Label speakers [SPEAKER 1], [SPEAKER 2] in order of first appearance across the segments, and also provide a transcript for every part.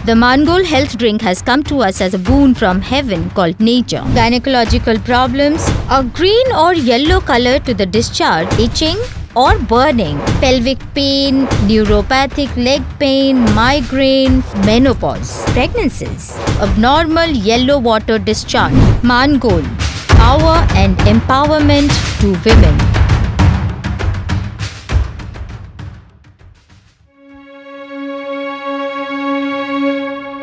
[SPEAKER 1] The Mangol health drink has come to us as a boon from heaven called nature. Gynecological problems, a green or yellow color to the discharge, itching or burning, pelvic pain, neuropathic leg pain, migraine, menopause, pregnancies, abnormal yellow water discharge. Mangol, power and empowerment to women.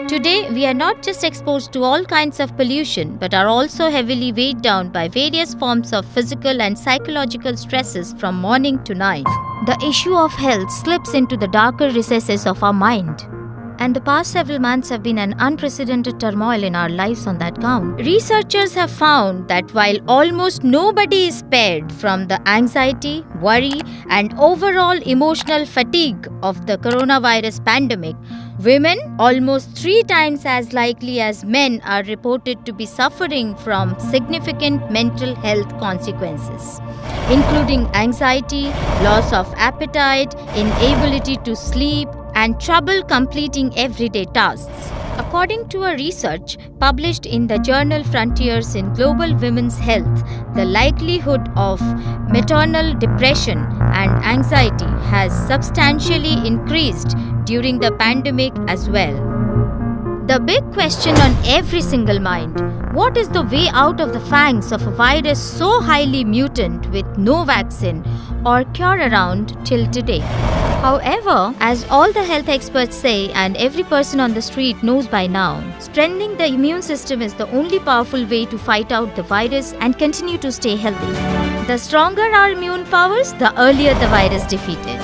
[SPEAKER 1] Today, we are not just exposed to all kinds of pollution, but are also heavily weighed down by various forms of physical and psychological stresses from morning to night. The issue of health slips into the darker recesses of our mind. And the past several months have been an unprecedented turmoil in our lives on that count. Researchers have found that while almost nobody is spared from the anxiety, worry, and overall emotional fatigue of the coronavirus pandemic, women, almost 3 times as likely as men, are reported to be suffering from significant mental health consequences, including anxiety, loss of appetite, inability to sleep, and trouble completing everyday tasks. According to a research published in the journal Frontiers in Global Women's Health, the likelihood of maternal depression and anxiety has substantially increased during the pandemic as well. The big question on every single mind: what is the way out of the fangs of a virus so highly mutant with no vaccine or cure around till today? However, as all the health experts say and every person on the street knows by now, strengthening the immune system is the only powerful way to fight out the virus and continue to stay healthy. The stronger our immune powers, the earlier the virus defeated.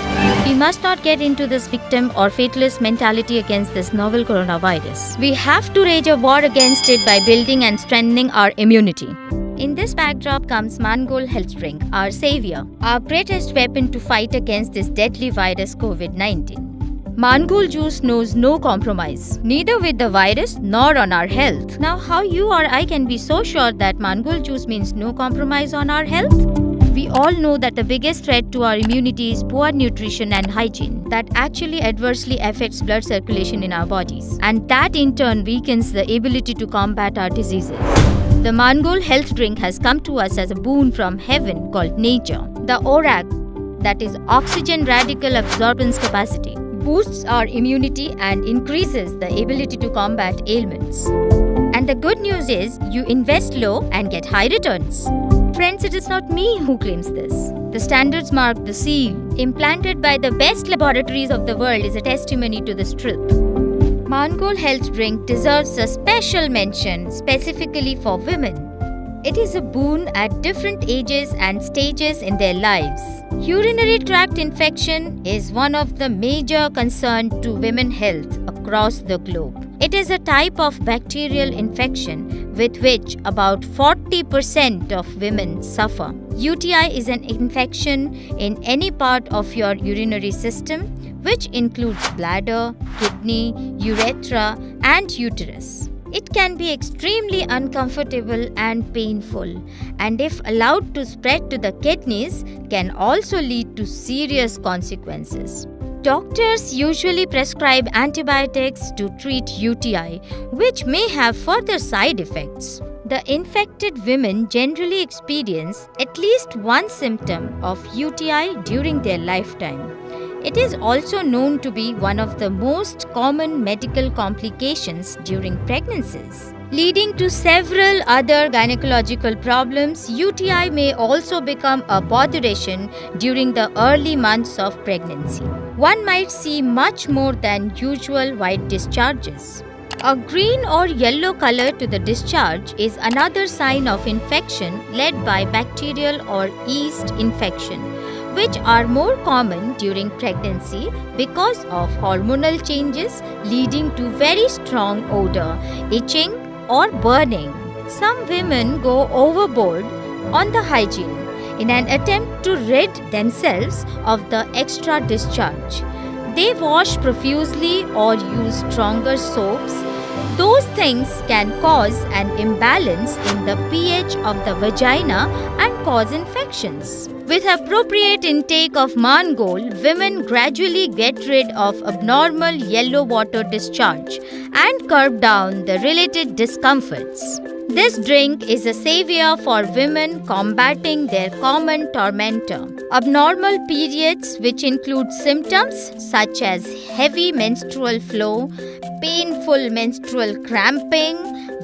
[SPEAKER 1] We must not get into this victim or fatalist mentality against this novel coronavirus. We have to wage a war against it by building and strengthening our immunity. In this backdrop comes Mangol Health Drink, our savior, our greatest weapon to fight against this deadly virus COVID-19. Mangol juice knows no compromise, neither with the virus nor on our health. Now, how you or I can be so sure that Mangol juice means no compromise on our health? We all know that the biggest threat to our immunity is poor nutrition and hygiene that actually adversely affects blood circulation in our bodies, and that in turn weakens the ability to combat our diseases. The Mangol health drink has come to us as a boon from heaven called nature. The ORAC, that is oxygen radical absorbance capacity, boosts our immunity and increases the ability to combat ailments. And the good news is you invest low and get high returns. Friends, it is not me who claims this. The standards mark, the seal, implanted by the best laboratories of the world, is a testimony to this truth. Mangol health drink deserves a special mention specifically for women. It is a boon at different ages and stages in their lives. Urinary tract infection is one of the major concerns to women's health across the globe. It is a type of bacterial infection with which about 40% of women suffer. UTI is an infection in any part of your urinary system, which includes bladder, kidney, urethra, and uterus. It can be extremely uncomfortable and painful, and if allowed to spread to the kidneys, can also lead to serious consequences. Doctors usually prescribe antibiotics to treat UTI, which may have further side effects. The infected women generally experience at least one symptom of UTI during their lifetime. It is also known to be one of the most common medical complications during pregnancies. Leading to several other gynecological problems, UTI may also become a botheration during the early months of pregnancy. One might see much more than usual white discharges. A green or yellow color to the discharge is another sign of infection led by bacterial or yeast infection, which are more common during pregnancy because of hormonal changes leading to very strong odor, itching, or burning. Some women go overboard on the hygiene in an attempt to rid themselves of the extra discharge. They wash profusely or use stronger soaps, Those things can cause an imbalance in the pH of the vagina and cause infections. With appropriate intake of Mangol, women gradually get rid of abnormal yellow water discharge and curb down the related discomforts. This drink is a savior for women combating their common tormentor. Abnormal periods, which include symptoms such as heavy menstrual flow, painful menstrual cramping,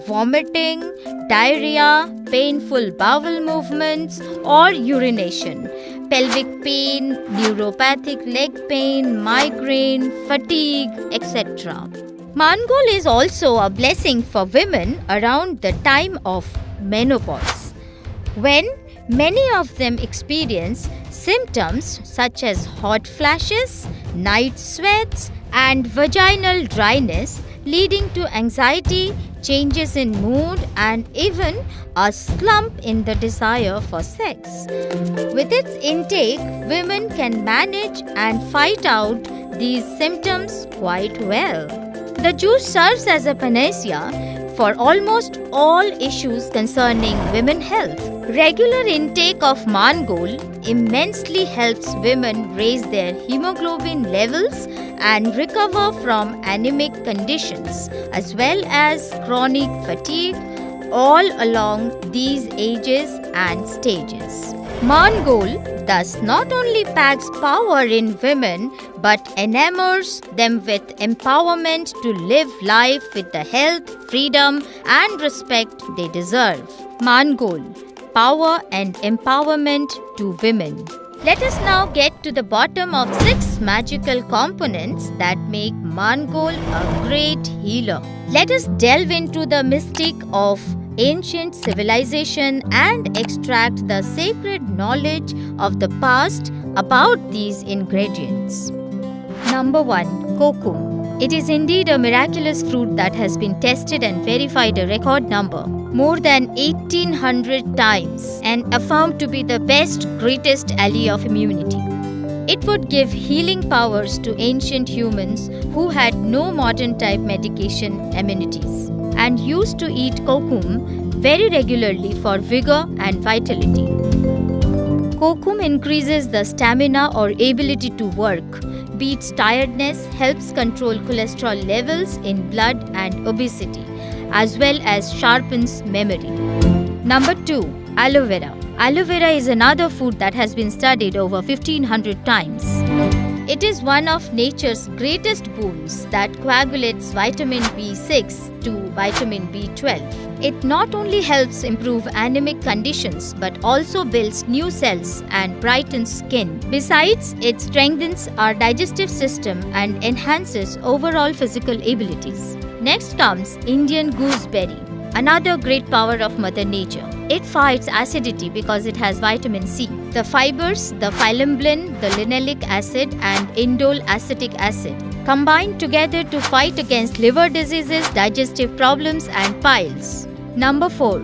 [SPEAKER 1] vomiting, diarrhea, painful bowel movements or urination, pelvic pain, neuropathic leg pain, migraine, fatigue, etc. Mangol is also a blessing for women around the time of menopause, when many of them experience symptoms such as hot flashes, night sweats, and vaginal dryness, leading to anxiety, changes in mood, and even a slump in the desire for sex. With its intake, women can manage and fight out these symptoms quite well. The juice serves as a panacea for almost all issues concerning women's health. Regular intake of Mangol immensely helps women raise their hemoglobin levels and recover from anemic conditions as well as chronic fatigue all along these ages and stages. Mangol thus not only packs power in women but enamors them with empowerment to live life with the health, freedom and respect they deserve. Mangol, power and empowerment to women. Let us now get to the bottom of 6 magical components that make Mangol a great healer. Let us delve into the mystique of ancient civilization and extract the sacred knowledge of the past about these ingredients. Number 1. KOKUM. It is indeed a miraculous fruit that has been tested and verified a record number, more than 1800 times, and affirmed to be the best, greatest ally of immunity. It would give healing powers to ancient humans who had no modern type medication amenities and used to eat KOKUM very regularly for vigor and vitality. KOKUM increases the stamina or ability to work, beats tiredness, helps control cholesterol levels in blood and obesity, as well as sharpens memory. Number 2. Aloe vera. Aloe vera is another food that has been studied over 1500 times. It is one of nature's greatest boons that coagulates vitamin B6 to vitamin B12. It not only helps improve anemic conditions but also builds new cells and brightens skin. Besides, it strengthens our digestive system and enhances overall physical abilities. Next comes Indian gooseberry, another great power of Mother Nature. It fights acidity because it has vitamin C. The fibers, the phylamblin, the linoleic acid and indole acetic acid combine together to fight against liver diseases, digestive problems and piles. Number 4.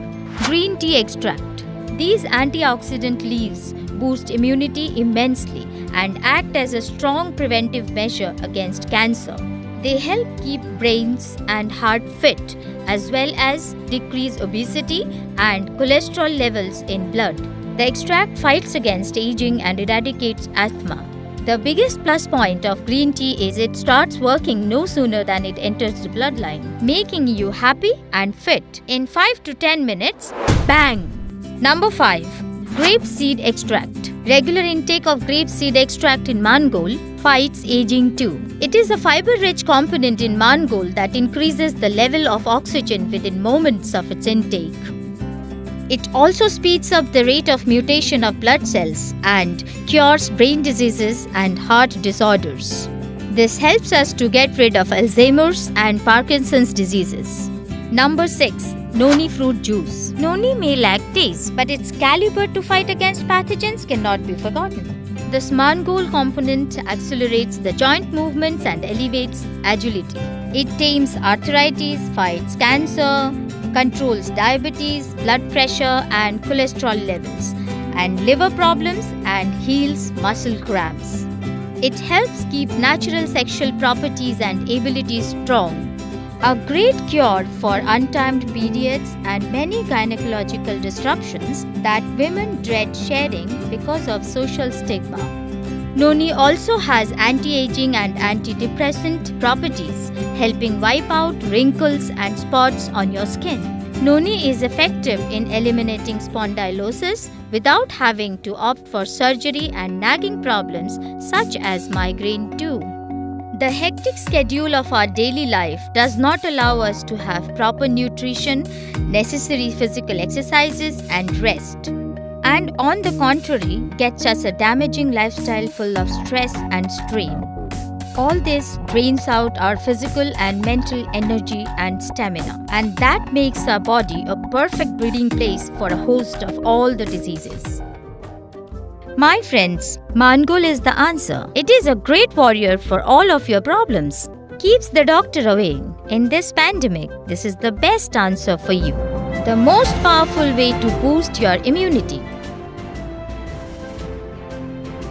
[SPEAKER 1] Green tea extract. These antioxidant leaves boost immunity immensely and act as a strong preventive measure against cancer. They help keep brains and heart fit, as well as decrease obesity and cholesterol levels in blood. The extract fights against aging and eradicates asthma. The biggest plus point of green tea is it starts working no sooner than it enters the bloodline, making you happy and fit. In 5 to 10 minutes, bang! Number 5. Grapeseed extract. Regular intake of grapeseed extract in Mangol fights aging too. It is a fiber-rich component in Mangol that increases the level of oxygen within moments of its intake. It also speeds up the rate of mutation of blood cells and cures brain diseases and heart disorders. This helps us to get rid of Alzheimer's and Parkinson's diseases. Number 6. NOI Fruit Juice. Noni may lack taste, but its caliber to fight against pathogens cannot be forgotten. This Mangol component accelerates the joint movements and elevates agility. It tames arthritis, fights cancer, controls diabetes, blood pressure and cholesterol levels, and liver problems, and heals muscle cramps. It helps keep natural sexual properties and abilities strong. A great cure for untimed periods and many gynecological disruptions that women dread sharing because of social stigma. Noni also has anti-aging and antidepressant properties, helping wipe out wrinkles and spots on your skin. Noni is effective in eliminating spondylosis without having to opt for surgery and nagging problems such as migraine too. The hectic schedule of our daily life does not allow us to have proper nutrition, necessary physical exercises, and rest. And on the contrary, gets us a damaging lifestyle full of stress and strain. All this drains out our physical and mental energy and stamina, and that makes our body a perfect breeding place for a host of all the diseases. My friends, Mangol is the answer. It is a great warrior for all of your problems. Keeps the doctor away. In this pandemic, this is the best answer for you. The most powerful way to boost your immunity.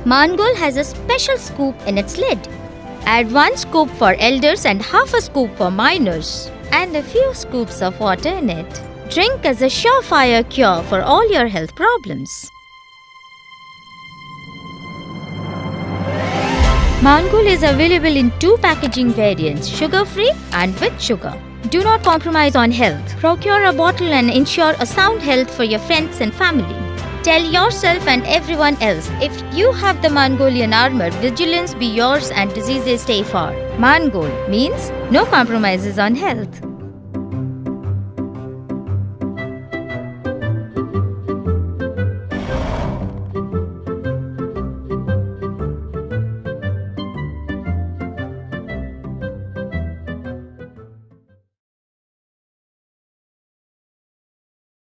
[SPEAKER 1] Mangol has a special scoop in its lid. Add 1 scoop for elders and half a scoop for minors, and a few scoops of water in it. Drink as a surefire cure for all your health problems. Mangol is available in 2 packaging variants, sugar-free and with sugar. Do not compromise on health. Procure a bottle and ensure a sound health for your friends and family. Tell yourself and everyone else, if you have the Mongolian armor, vigilance be yours and diseases stay far. Mangol means no compromises on health.